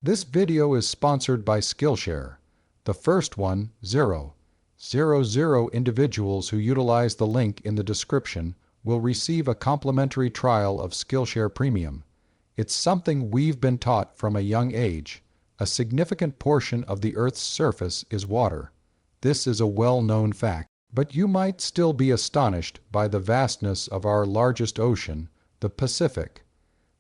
This video is sponsored by Skillshare. The first 1,000 individuals who utilize the link in the description will receive a complimentary trial of Skillshare Premium. It's something we've been taught from a young age. A significant portion of the Earth's surface is water. This is a well-known fact, but you might still be astonished by the vastness of our largest ocean, the Pacific.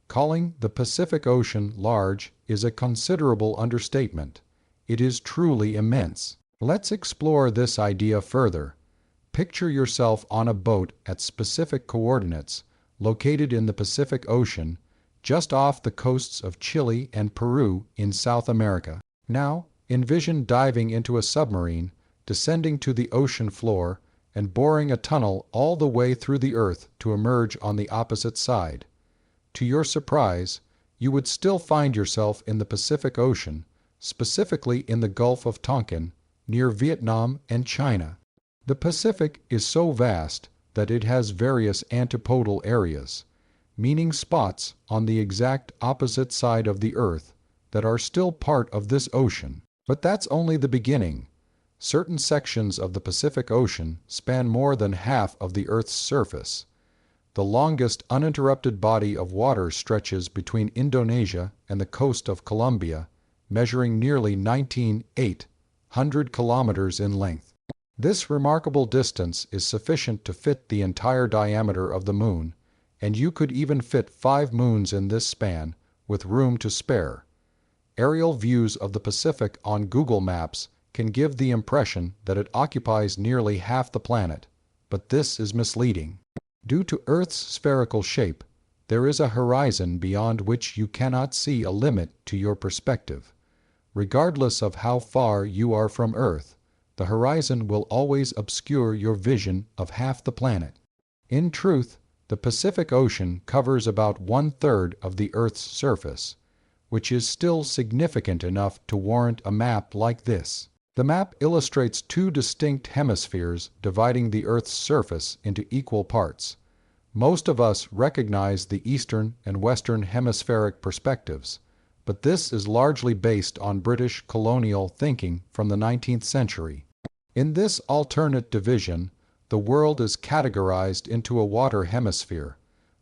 Calling the Pacific Ocean large is a considerable understatement. It is truly immense. Let's explore this idea further. Picture yourself on a boat at specific coordinates, located in the Pacific Ocean, just off the coasts of Chile and Peru in South America. Now, envision diving into a submarine, descending to the ocean floor, and boring a tunnel all the way through the Earth to emerge on the opposite side. To your surprise, you would still find yourself in the Pacific Ocean, specifically in the Gulf of Tonkin, near Vietnam and China. The Pacific is so vast that it has various antipodal areas, meaning spots on the exact opposite side of the Earth that are still part of this ocean. But that's only the beginning. Certain sections of the Pacific Ocean span more than half of the Earth's surface. The longest uninterrupted body of water stretches between Indonesia and the coast of Colombia, measuring nearly 19,800 kilometers in length. This remarkable distance is sufficient to fit the entire diameter of the Moon, and you could even fit 5 moons in this span, with room to spare. Aerial views of the Pacific on Google Maps can give the impression that it occupies nearly half the planet, but this is misleading. Due to Earth's spherical shape, there is a horizon beyond which you cannot see a limit to your perspective. Regardless of how far you are from Earth, the horizon will always obscure your vision of half the planet. In truth, the Pacific Ocean covers about 1/3 of the Earth's surface, which is still significant enough to warrant a map like this. The map illustrates 2 distinct hemispheres dividing the Earth's surface into equal parts. Most of us recognize the eastern and western hemispheric perspectives, but this is largely based on British colonial thinking from the 19th century. In this alternate division, the world is categorized into a water hemisphere,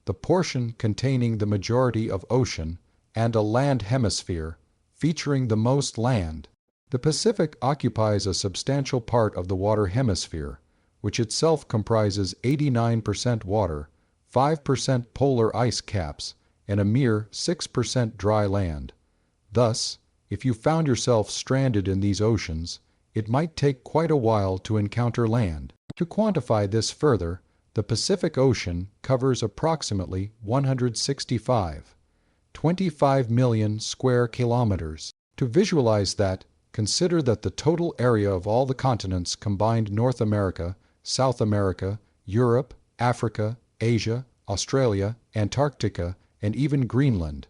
the portion containing the majority of ocean, and a land hemisphere, featuring the most land. The Pacific occupies a substantial part of the water hemisphere, which itself comprises 89% water, 5% polar ice caps, and a mere 6% dry land. Thus, if you found yourself stranded in these oceans, it might take quite a while to encounter land. To quantify this further, the Pacific Ocean covers approximately 25 million square kilometers. To visualize that, consider that the total area of all the continents combined, North America, South America, Europe, Africa, Asia, Australia, Antarctica, and even Greenland,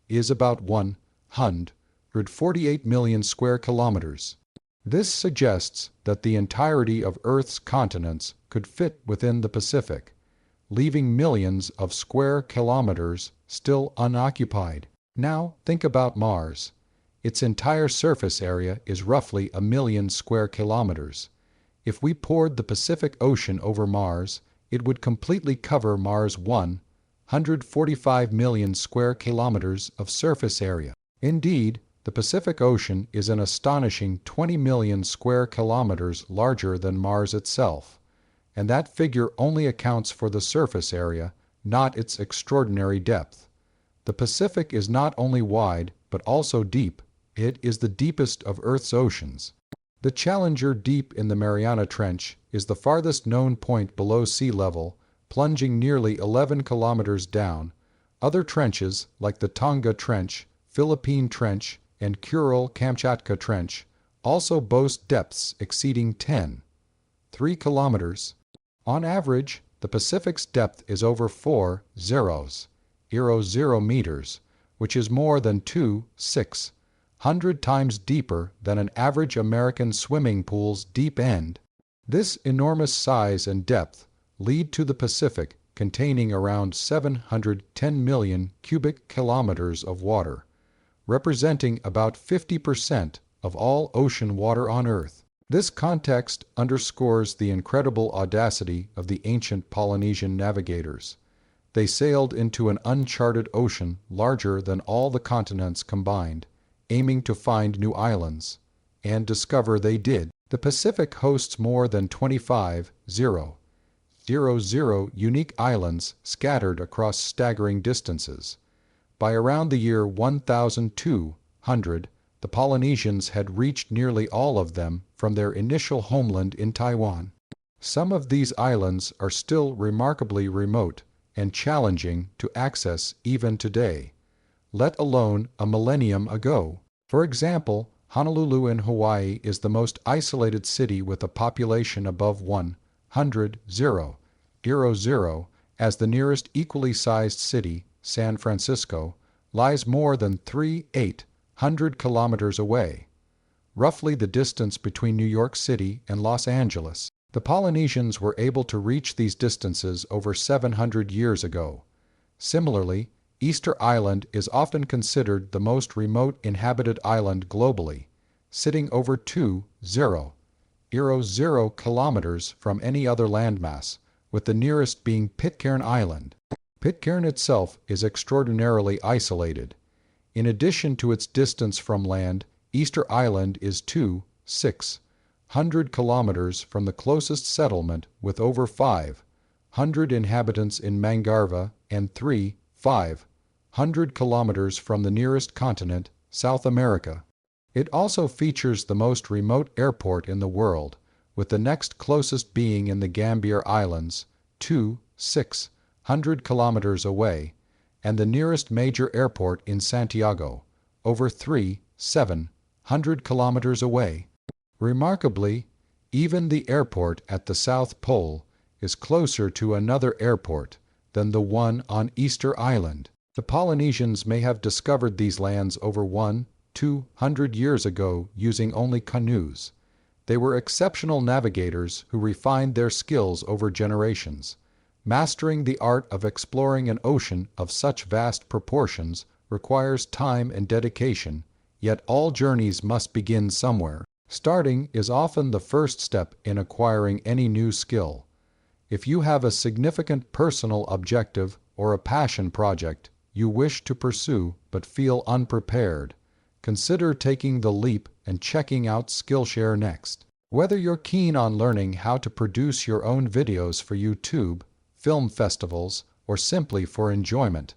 is about 148 million square kilometers. This suggests that the entirety of Earth's continents could fit within the Pacific, leaving millions of square kilometers still unoccupied. Now think about Mars. Its entire surface area is roughly 1 million square kilometers. If we poured the Pacific Ocean over Mars, it would completely cover Mars' 145 million square kilometers of surface area. Indeed, the Pacific Ocean is an astonishing 20 million square kilometers larger than Mars itself, and that figure only accounts for the surface area, not its extraordinary depth. The Pacific is not only wide, but also deep. It is the deepest of Earth's oceans. The Challenger Deep in the Mariana Trench is the farthest known point below sea level, plunging nearly 11 kilometers down. Other trenches, like the Tonga Trench, Philippine Trench, and Kuril-Kamchatka Trench, also boast depths exceeding 3 kilometers. On average, the Pacific's depth is over 4 meters, which is more than 600 times deeper than an average American swimming pool's deep end. This enormous size and depth lead to the Pacific containing around 710 million cubic kilometers of water, representing about 50% of all ocean water on Earth. This context underscores the incredible audacity of the ancient Polynesian navigators. They sailed into an uncharted ocean larger than all the continents combined, aiming to find new islands. And discover they did. The Pacific hosts more than 25,000 unique islands scattered across staggering distances. By around the year 1200, the Polynesians had reached nearly all of them from their initial homeland in Taiwan. Some of these islands are still remarkably remote and challenging to access even today, let alone a millennium ago. For example, Honolulu in Hawaii is the most isolated city with a population above 100, as the nearest equally sized city, San Francisco, lies more than 3,800 kilometers away, roughly the distance between New York City and Los Angeles. The Polynesians were able to reach these distances over 700 years ago. Similarly, Easter Island is often considered the most remote inhabited island globally, sitting over 20 kilometers from any other landmass, with the nearest being Pitcairn Island. Pitcairn itself is extraordinarily isolated. In addition to its distance from land, Easter Island is 600 kilometers from the closest settlement with over 500 inhabitants in Mangareva and 500 kilometers from the nearest continent, South America. It also features the most remote airport in the world, with the next closest being in the Gambier Islands, 600 kilometers away, and the nearest major airport in Santiago, over 700 kilometers away. Remarkably, even the airport at the South Pole is closer to another airport than the one on Easter Island. The Polynesians may have discovered these lands over 200 years ago using only canoes. They were exceptional navigators who refined their skills over generations. Mastering the art of exploring an ocean of such vast proportions requires time and dedication, yet all journeys must begin somewhere. Starting is often the first step in acquiring any new skill. If you have a significant personal objective or a passion project you wish to pursue but feel unprepared, consider taking the leap and checking out Skillshare next. Whether you're keen on learning how to produce your own videos for YouTube, film festivals, or simply for enjoyment,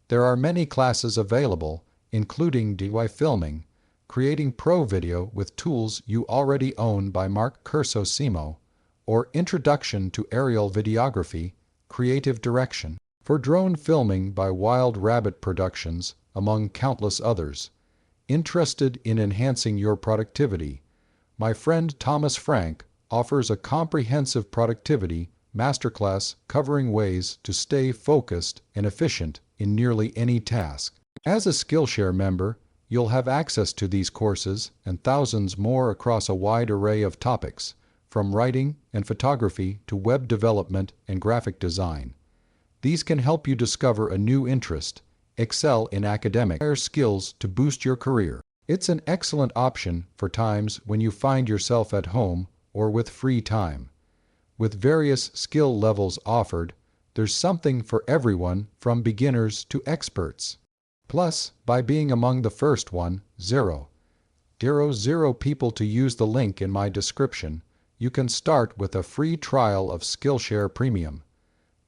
there are many classes available, including DIY filming, creating pro video with tools you already own by Mark Cursosimo, or Introduction to Aerial Videography, Creative Direction, for drone filming by Wild Rabbit Productions, among countless others. Interested in enhancing your productivity? My friend Thomas Frank offers a comprehensive productivity masterclass covering ways to stay focused and efficient in nearly any task. As a Skillshare member, you'll have access to these courses and thousands more across a wide array of topics, from writing and photography to web development and graphic design. These can help you discover a new interest, excel in academic skills to boost your career. It's an excellent option for times when you find yourself at home or with free time. With various skill levels offered, there's something for everyone from beginners to experts. Plus, by being among the first 1,000 people to use the link in my description, you can start with a free trial of Skillshare Premium.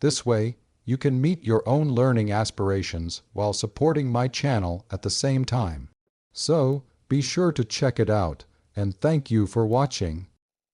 This way, you can meet your own learning aspirations while supporting my channel at the same time. So, be sure to check it out, and thank you for watching.